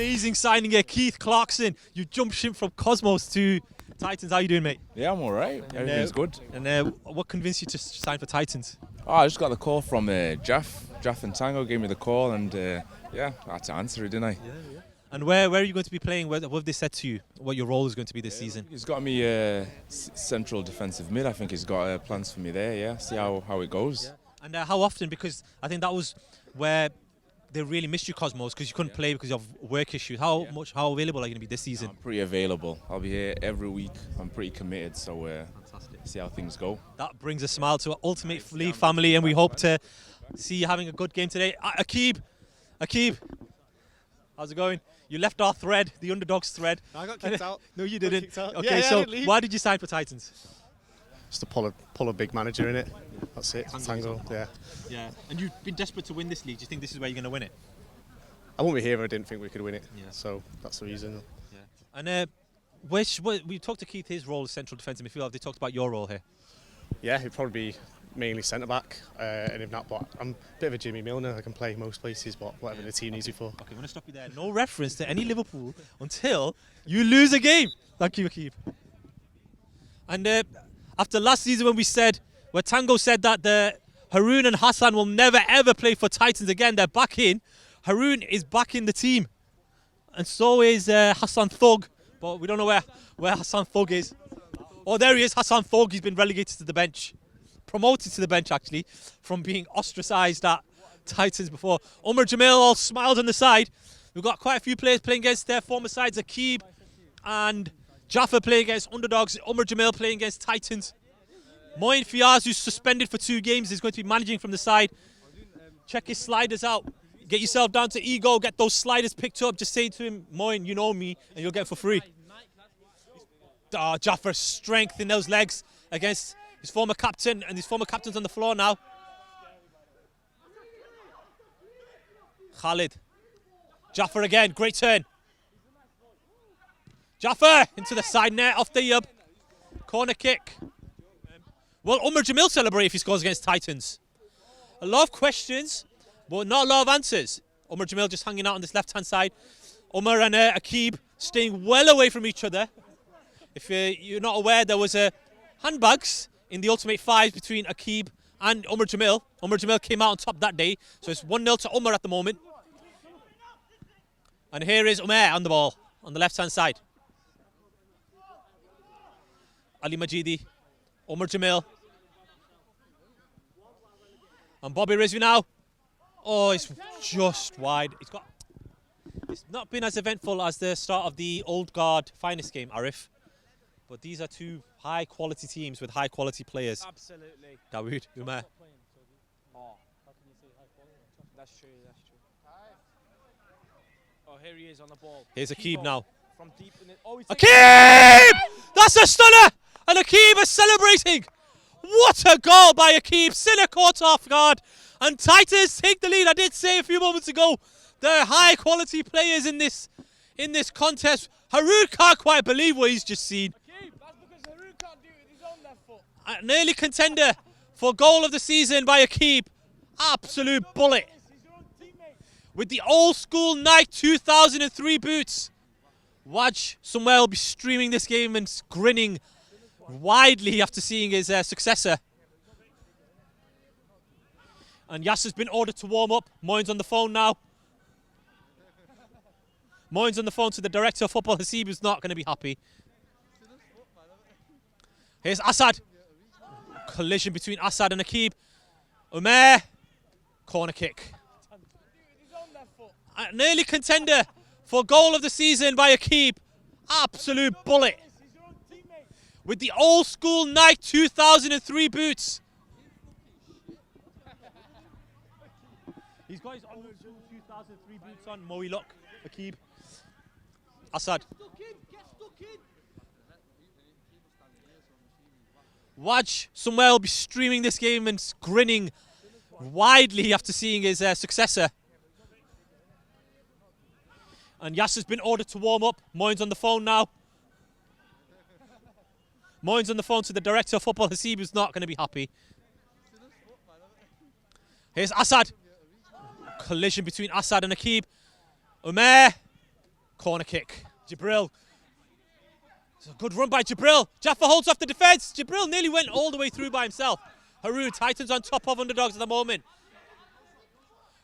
Amazing signing here, Keith Clarkson. You jumped ship from Cosmos to Titans. How you doing, mate? Yeah, I'm alright. Everything's good. And what convinced you to sign for Titans? Oh, I just got the call from Jaff and Tango gave me the call, and yeah, I had to answer it, didn't I? Yeah. And where are you going to be playing? What have they said to you? What your role is going to be this season? He's got me central defensive mid. I think he's got plans for me there. Yeah, see how it goes. Yeah. And how often? Because I think that was where they really missed you, Cosmos, because you couldn't play because of work issues. How available are you going to be this season? I'm pretty available. I'll be here every week. I'm pretty committed, so see how things go. That brings a smile to our Ultimate League family, and we hope to see you having a good game today. Akeeb, how's it going? You left our thread, the Underdogs thread. I got kicked out. No, you didn't. Okay, yeah, so why did you sign for Titans? Just to pull a big manager in it. That's it. Tango. Yeah. Yeah. And you've been desperate to win this league. Do you think this is where you're going to win it? I won't be here if I didn't think we could win it. Yeah. So that's the reason. Yeah. And we talked to Keith, his role as central defensive midfielder. Have they talked about your role here? Yeah, it'd probably be mainly centre back, and if not, but I'm a bit of a Jimmy Milner. I can play most places, but whatever the team needs you for. Okay, I'm going to stop you there. No reference to any Liverpool until you lose a game. Thank you, Akeeb. And after last season where Tango said that the Haroon and Hassan will never ever play for Titans again, they're back in. Haroon is back in the team. And so is Hassan Thug, but we don't know where Hassan Thug is. Oh, there he is, Hassan Thug. He's been relegated to the bench. Promoted to the bench, actually, from being ostracised at Titans before. Umar Jamil all smiled on the side. We've got quite a few players playing against their former sides. Akeeb and Jaafar playing against Underdogs. Umar Jamil playing against Titans. Moin Fiaz, who's suspended for 2 games, is going to be managing from the side. Check his sliders out. Get yourself down to Ego. Get those sliders picked up. Just say to him, Moin, you know me, and you'll get it for free. Jaffar's strength in those legs against his former captain, and his former captain's on the floor now. Khalid. Jaafar again, great turn. Jaafar into the side net, off the yub. Corner kick. Will Umar Jamil celebrate if he scores against Titans? A lot of questions, but not a lot of answers. Umar Jamil just hanging out on this left-hand side. Umar and Akeeb staying well away from each other. If you're not aware, there was handbags in the Ultimate Fives between Akeeb and Umar Jamil. Umar Jamil came out on top that day, so it's 1-0 to Umar at the moment. And here is Umar on the ball, on the left-hand side. Ali Majidi, Umar Jamil. And Bobby Rizvi now. Oh, it's just wide. It's not been as eventful as the start of the Old Guard finest game, Arif. But these are 2 high-quality teams with high-quality players. Absolutely. Dawood, Umar. Oh, how can you say high quality? That's true. Oh, here he is on the ball. Here's Akeeb now. From deep in it. Oh, Akeeb! That's a stunner! And Akeeb is celebrating. What a goal by Akeeb. Sinner caught off guard. And Titans take the lead. I did say a few moments ago, they're high-quality players in this contest. Haroon can't quite believe what he's just seen. Akeeb, that's because Haroon can't do it with his own left foot. An early contender for goal of the season by Akeeb. Absolute bullet. He's your own teammate. With the old-school Nike 2003 boots. Waj somewhere will be streaming this game and grinning widely after seeing his successor. And Yasser's been ordered to warm up. Moin's on the phone now. Moin's on the phone to the director of football. Hasib is not going to be happy. Here's Assad. Collision between Assad and Akeeb. Umar. Corner kick. An early contender for goal of the season by Akeeb. Absolute bullet. With the old-school Nike 2003 boots. He's got his old-school 2003 boots on. Moe, look. Akeeb. Assad. Waj somewhere will be streaming this game and grinning widely after seeing his successor. And Yasser's been ordered to warm up. Moin's on the phone now. Moin's on the phone to the director of football. Hasib is not going to be happy. Here's Assad. Collision between Assad and Akeeb. Umar. Corner kick. Jibril. It's a good run by Jibril. Jaafar holds off the defence. Jibril nearly went all the way through by himself. Haroon, Titans on top of Underdogs at the moment.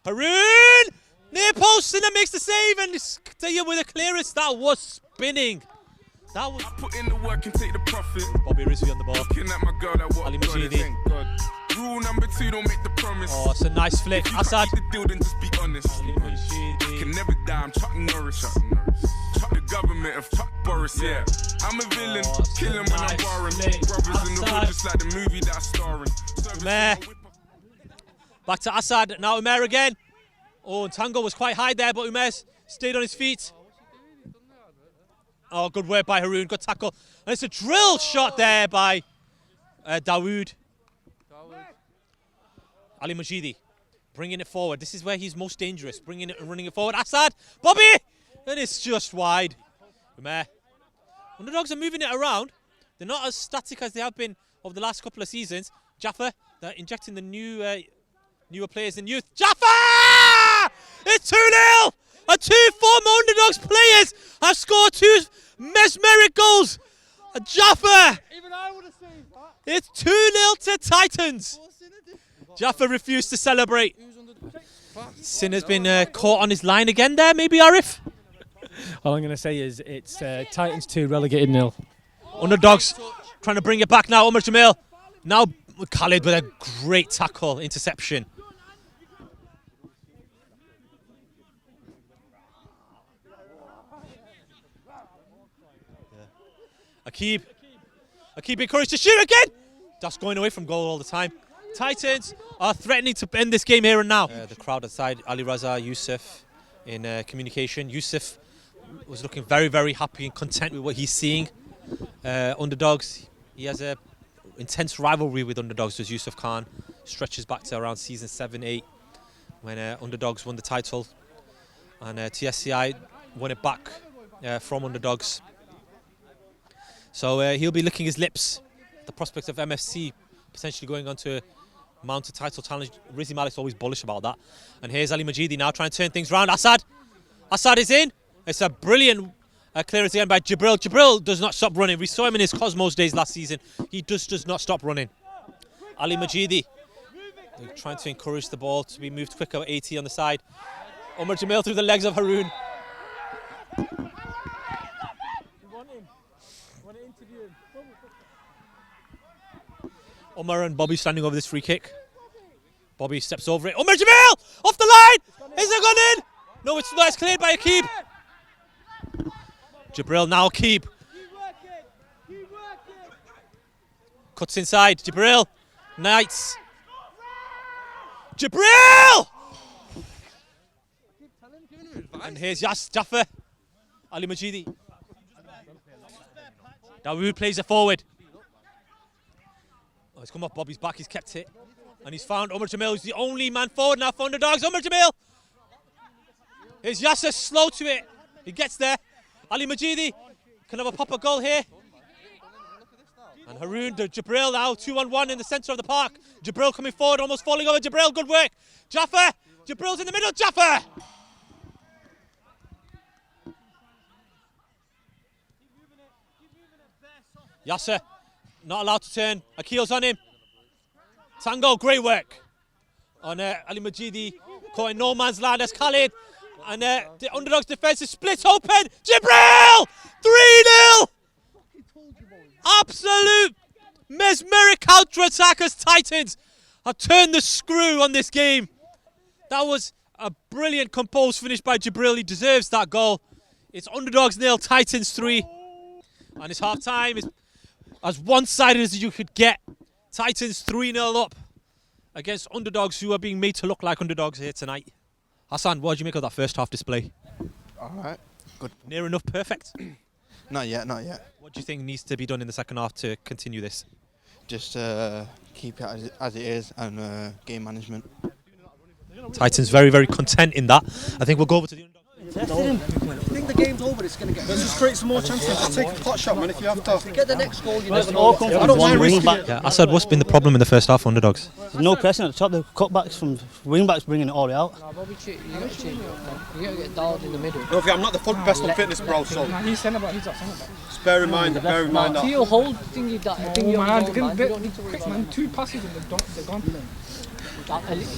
Haroon! Near post, Sinner makes the save and stay with a clearance. That was spinning. That was. Put in the work and take the profit. Bobby Rizvi on the ball. Looking at my girl, that what Ali God is, Majidi. thank God. Rule number 2, don't make the promise. Oh, it's a nice flick. If you Assad. can't keep the deal, then just be honest. Ali Majidi. Can never die, I'm Chuck Norris. Chuck the government of Chuck Boris, yeah. I'm a villain, Oh, killing when I'm nice barring. flick. Brothers in the hood, Assad. just like the movie that I'm starring. Umair. Back to Assad. Now Umair again. Oh, and Tango was quite high there, but Umair stayed on his feet. Oh, good work by Haroon. Good tackle. And it's a drill shot there by Dawood. Ali Majidi bringing it forward. This is where he's most dangerous. Bringing it and running it forward. Assad. Bobby! And it's just wide. Umair. Underdogs are moving it around. They're not as static as they have been over the last couple of seasons. Jaafar, they're injecting the newer players in youth. Jaafar! It's 2-0! And 2 former Underdogs players have scored 2 mesmeric goals. And Jaafar! Even I would have seen that. It's 2-0 to Titans. Jaafar refused to celebrate. Sinner's been caught on his line again there, maybe, Arif? All I'm going to say is it's Titans 2, relegated 0. Underdogs trying to bring it back now. Omar Jamil. Now Khalid with a great tackle, interception. Akeeb encouraged to shoot again. That's going away from goal all the time. Titans are threatening to end this game here and now. The crowd outside, Ali Raza, Yusuf in communication. Yusuf was looking very, very happy and content with what he's seeing. Underdogs, he has a intense rivalry with Underdogs, does Yusuf Khan. Stretches back to around season 7-8 when Underdogs won the title. And TSCI won it back from Underdogs. So he'll be licking his lips. The prospect of MFC potentially going on to mount a title challenge. Rizzi Malik's always bullish about that. And here's Ali Majidi now trying to turn things around. Assad is in. It's a brilliant clearance again by Jibril. Jibril does not stop running. We saw him in his Cosmos days last season. He does not stop running. Ali Majidi trying to encourage the ball to be moved quicker. 80 on the side. Omar Jamil through the legs of Haroon. Omar and Bobby standing over this free kick. Bobby steps over it. Omar Jamil! Off the line! Is it gone in? No, it's not. It's cleared by Akeeb. Jibril now Akeeb. Cuts inside. Jibril. Knights. Jibril! And here's Jaafar. Ali Majidi. Dawood plays it forward. Oh, he's come off Bobby's back, he's kept it. And he's found Omar Jamil, who's the only man forward now for Underdogs. Omar Jamil! Here's Yasser, slow to it. He gets there. Ali Majidi can have a pop-up goal here. And Haroon to Jibril now, 2-on-1 in the centre of the park. Jibril coming forward, almost falling over. Jibril, good work. Jaafar! Jibril's in the middle, Jaafar! Yasser, not allowed to turn. Akil's on him. Tango, great work. On Ali Majidi, caught in no man's land as Khalid. And the Underdogs defence is split open. Jibril! 3-0! Absolute mesmeric counter-attack as Titans have turned the screw on this game. That was a brilliant composed finish by Jibril. He deserves that goal. It's Underdogs 0, Titans 3. And it's half-time. It's as one-sided as you could get. Titans 3-0 up against Underdogs, who are being made to look like Underdogs here tonight. Hassan, what did you make of that first half display? All right, good. Near enough perfect? Not yet, not yet. What do you think needs to be done in the second half to continue this? Just keep it as it is and game management. Titans very, very content in that. I think we'll go over to the Underdogs. I think the game's over, it's going to get... Let's just create some more chances. Just take a pot shot, man, if you have to. Get the next goal, you never know. all come from one wing back. Yeah, Assad, what's been the problem in the first half for Underdogs? There's no pressing at the top. The cutbacks from wing backs bringing it all the way out. You got to change it up, man. You got to get Dard in the middle. Don't forget, I'm not the best on fitness, bro, so... He's centre-back, he's not centre-back. Just bear in mind that. He'll hold thingy that. Oh man, you don't need to worry about man. 2 passes and they're gone.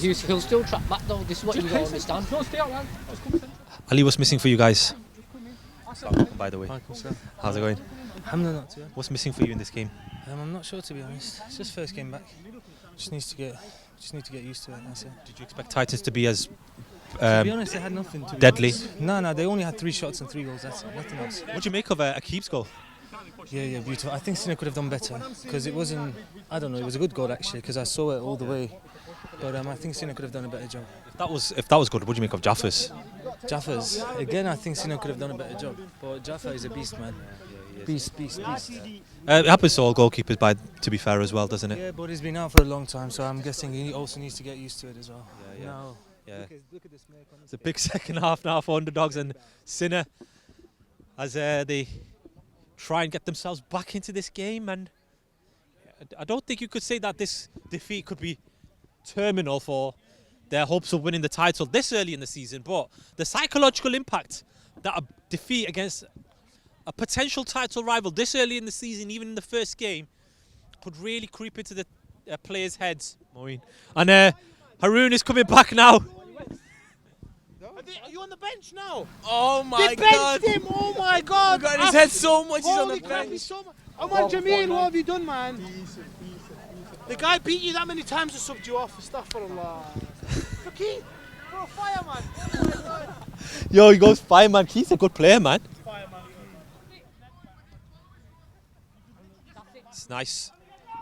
He'll still track back though. This is what you got to understand. Don't stay out, man. Just come centre. Ali, what's missing for you guys? By the way, how's it going? Not too bad. What's missing for you in this game? I'm not sure, to be honest. It's just first game back. Just need to get used to it. That's it. Did you expect Titans to be as to be honest, they had nothing. To be deadly? honest. No, they only had 3 shots and 3 goals. That's it. Nothing else. What do you make of Akeeb's goal? Yeah, beautiful. I think Sinner could have done better because it wasn't. I don't know. It was a good goal actually because I saw it all the way. But I think Sinner could have done a better job. If that was good, what do you make of Jaffar's? Jaffar's again. I think Sinner could have done a better job. But Jaafar is a beast, man. Beast. It happens to all goalkeepers, to be fair, as well, doesn't it? Yeah, but he's been out for a long time, so I'm guessing he also needs to get used to it as well. Yeah. It's a big second half now for Underdogs and Sinner as they try and get themselves back into this game. And I don't think you could say that this defeat could be terminal for their hopes of winning the title this early in the season, but the psychological impact that a defeat against a potential title rival this early in the season, even in the first game, could really creep into the players' heads. And Haroon is coming back now. Are you on the bench now? Oh my God! They benched him! Oh my God! Got his head so much. He's on the Crap, bench. I'm on Jamil. What have you done, man? The guy beat you that many times and subbed you off. Astaghfirullah. For Keith, for a fireman. Oh my God. Yo, he goes fireman. Keith's a good player, man. It's nice.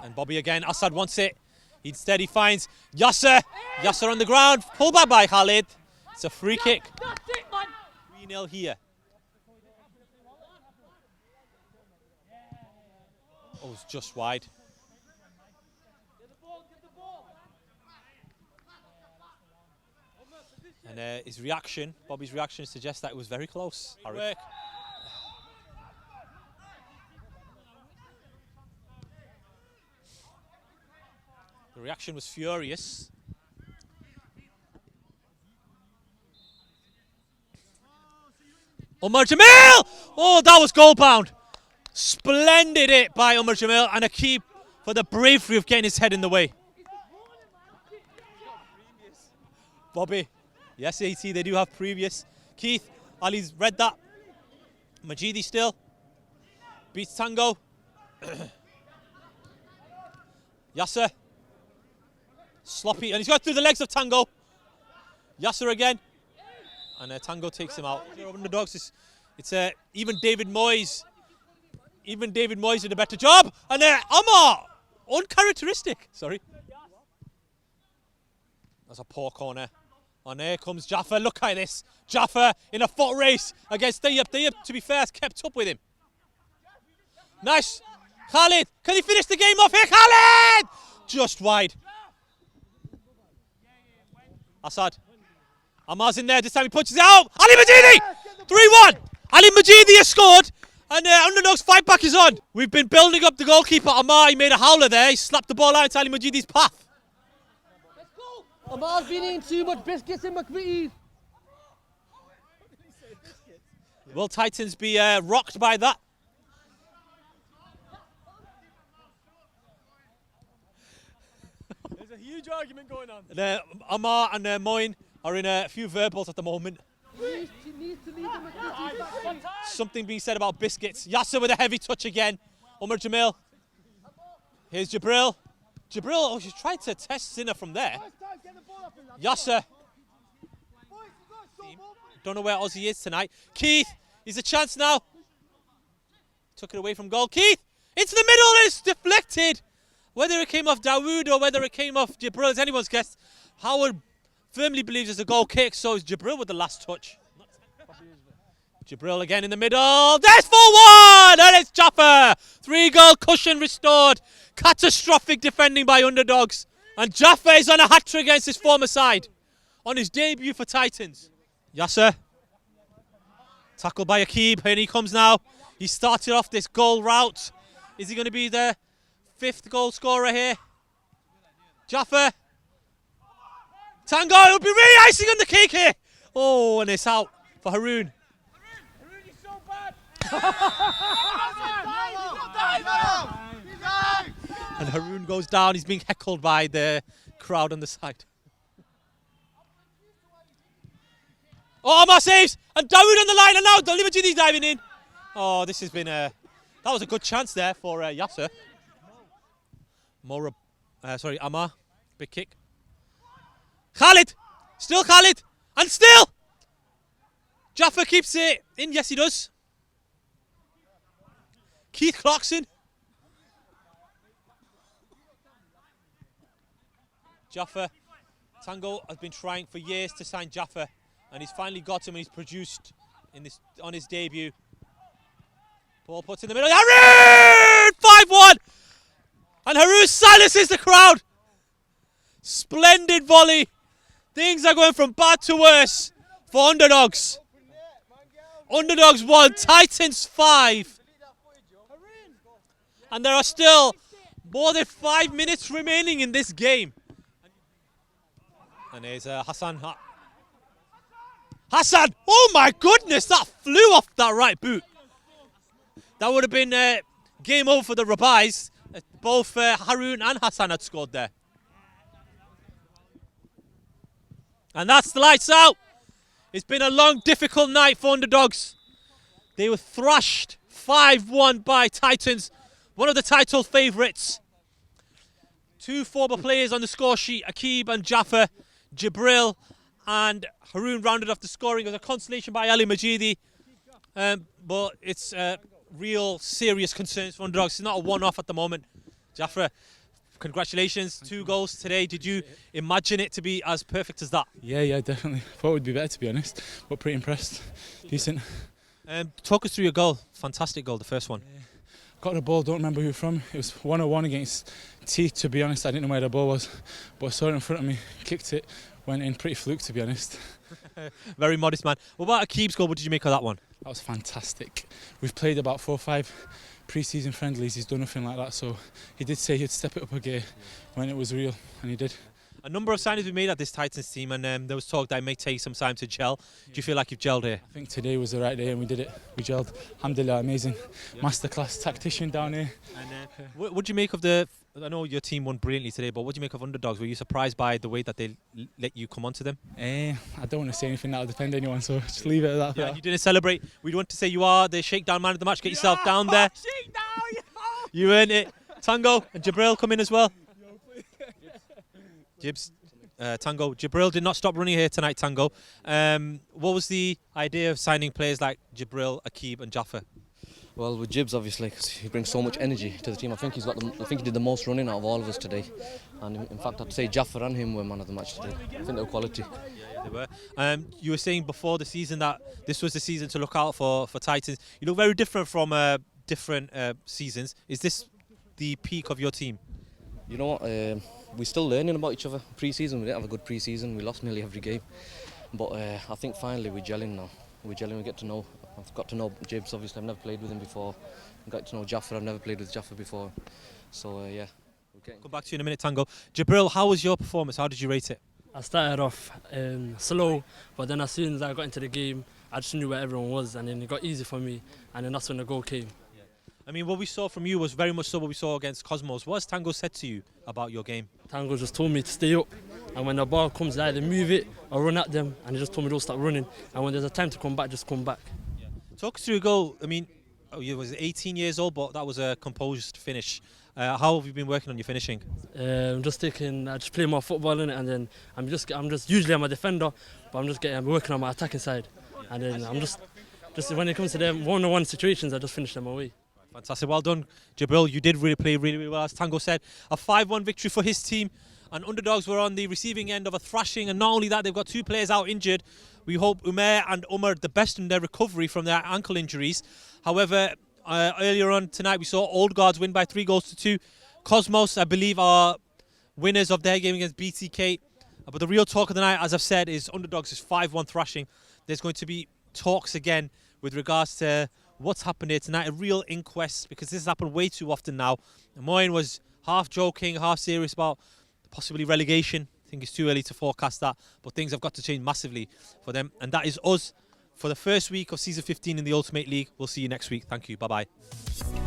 And Bobby again. Assad wants it. Instead, he finds Yasser. Yasser on the ground. Pull back by Khalid. It's a free kick. 3-0 here. Oh, it's just wide. And his reaction, Bobby's reaction, suggests that it was very close. Work. The reaction was furious. Umar Jamil! Oh, that was goal bound. Splendid hit by Umar Jamil and Akeeb for the bravery of getting his head in the way. Bobby. Yes, AT, they do have previous. Keith, Ali's read that. Majidi still. Beats Tango. Yasser. Sloppy, and he's got through the legs of Tango. Yasser again. And Tango takes him out. Underdogs, it's even David Moyes. Even David Moyes did a better job. And Amar, uncharacteristic. Sorry. That's a poor corner. And here comes Jaafar. Look at this. Jaafar in a foot race against Tayyip. Tayyip, to be fair, has kept up with him. Nice. Khalid, can he finish the game off here? Khalid! Just wide. Assad. Amar's in there. This time he punches it out. Ali Majidi! 3-1. Ali Majidi has scored. And Underdogs fight back is on. We've been building up the goalkeeper. Amar, he made a howler there. He slapped the ball out into Ali Majidi's path. Amar's been eating too much biscuits in McVitie's. Will Titans be rocked by that? There's a huge argument going on. And, Amar and Moin are in a few verbals at the moment. Something being said about biscuits. Yasser with a heavy touch again. Umar Jamil. Here's Jibril. Jibril, she's tried to test Sinner from there. Yasser. Don't know where Aussie is tonight. Keith, he's a chance now. Took it away from goal. Keith, into the middle, and it's deflected. Whether it came off Dawood or whether it came off Jibril is anyone's guess. Howard firmly believes it's a goal kick, so is Jibril with the last touch. Jibril again in the middle. There's 4-1! And it's Jaafar. 3-goal cushion restored. Catastrophic defending by Underdogs. And Jaafar is on a hat-trick against his former side. On his debut for Titans. Yasser. Tackled by Akeeb, and he comes now. He started off this goal route. Is he going to be the 5th goal scorer here? Jaafar. Tango, it'll be really icing on the cake here. Oh, and it's out for Haroon. And Haroon goes down. He's being heckled by the crowd on the side. Oh, Amar saves! And Dawood on the line, and now Majidi diving in. Oh, this has been that was a good chance there for Yasser. Amar, big kick. Khalid! Still Khalid! And still! Jaafar keeps it in. Yes, he does. Keith Clarkson. Jaafar. Tango has been trying for years to sign Jaafar, and he's finally got him, and he's produced on his debut. Ball puts in the middle. Haroon! 5-1! And Haroon silences the crowd. Splendid volley. Things are going from bad to worse for Underdogs. Underdogs 1, Titans 5. And there are still more than 5 minutes remaining in this game. And there's Hassan. Hassan! Oh my goodness, that flew off that right boot. That would have been game over for the Rabais. Both Haroon and Hassan had scored there. And that's the lights out. It's been a long, difficult night for Underdogs. They were thrashed 5-1 by Titans, one of the title favourites. 2 former players on the score sheet, Akeeb and Jaafar. Jibril and Haroon rounded off the scoring. It was a consolation by Ali Majidi. But it's real serious concerns for Underdogs. It's not a one-off at the moment. Jaafar, congratulations, 2 goals today. Did you imagine it to be as perfect as that? Yeah, definitely. Thought it would be better, to be honest, but pretty impressed. Decent. Talk us through your goal. Fantastic goal, the first one. Got the ball, don't remember who from. It was 1-on-1 against T, to be honest. I didn't know where the ball was, but I saw it in front of me, kicked it, went in, pretty fluke, to be honest. Very modest man. What about Akeeb's goal? What did you make of that one? That was fantastic. We've played about 4 or 5 pre-season friendlies. He's done nothing like that, so he did say he'd step it up a gear when it was real, and he did. A number of signings we made at this Titans team, and there was talk that it may take some time to gel. Do you feel like you've gelled here? I think today was the right day, and we did it. We gelled. Alhamdulillah, amazing. Masterclass tactician down here. And what do you make of the... I know your team won brilliantly today, but what do you make of Underdogs? Were you surprised by the way that they let you come onto them? I don't want to say anything that'll defend anyone, so just leave it at that. Yeah, you didn't celebrate. We want to say you are the shakedown man of the match. Get yourself down there. You earned it. Tango and Jibril come in as well. Jibz, Tango. Jibril did not stop running here tonight, Tango. What was the idea of signing players like Jibril, Akeeb and Jaafar? Well, with Jibz, obviously, because he brings so much energy to the team. I think he did the most running out of all of us today. And in fact, I'd say Jaafar and him were man of the match today. I think they were quality. Yeah, they were. You were saying before the season that this was the season to look out for Titans. You look very different from different seasons. Is this the peak of your team? You know what? We're still learning about each other. Pre-season, we didn't have a good pre-season. We lost nearly every game. But I think finally we're gelling now. We're gelling, I've got to know Jibz, obviously. I've never played with him before. I've got to know Jaafar. I've never played with Jaafar before. So, yeah. Come back to you in a minute, Tango. Jibril, how was your performance? How did you rate it? I started off slow, but then as soon as I got into the game, I just knew where everyone was, and then it got easy for me, and then that's when the goal came. I mean, what we saw from you was very much so what we saw against Cosmos. What has Tango said to you about your game? Tango just told me to stay up, and when the ball comes, either move it or run at them, and he just told me don't start running, and when there's a time to come back, just come back. Talk us through a goal. I mean, you was 18 years old, but that was a composed finish. How have you been working on your finishing? I just play more football in it, and then usually I'm a defender, but I'm working on my attacking side, and then I'm just when it comes to them one-on-one situations, I just finish them away. Fantastic, well done, Jibril. You did play really well, as Tango said. A 5-1 victory for his team, and Underdogs were on the receiving end of a thrashing, and not only that, they've got 2 players out injured. We hope Umair and Umar the best in their recovery from their ankle injuries. However, earlier on tonight we saw Old Guards win by 3-2. Cosmos, I believe, are winners of their game against BTK. But the real talk of the night, as I've said, is Underdogs' 5-1 thrashing. There's going to be talks again with regards to what's happened here tonight. A real inquest, because this has happened way too often now. And Moyne was half joking, half serious about possibly relegation. I think it's too early to forecast that, but things have got to change massively for them. And that is us for the first week of season 15 in the Ultimate League. We'll see you next week. Thank you. Bye-bye.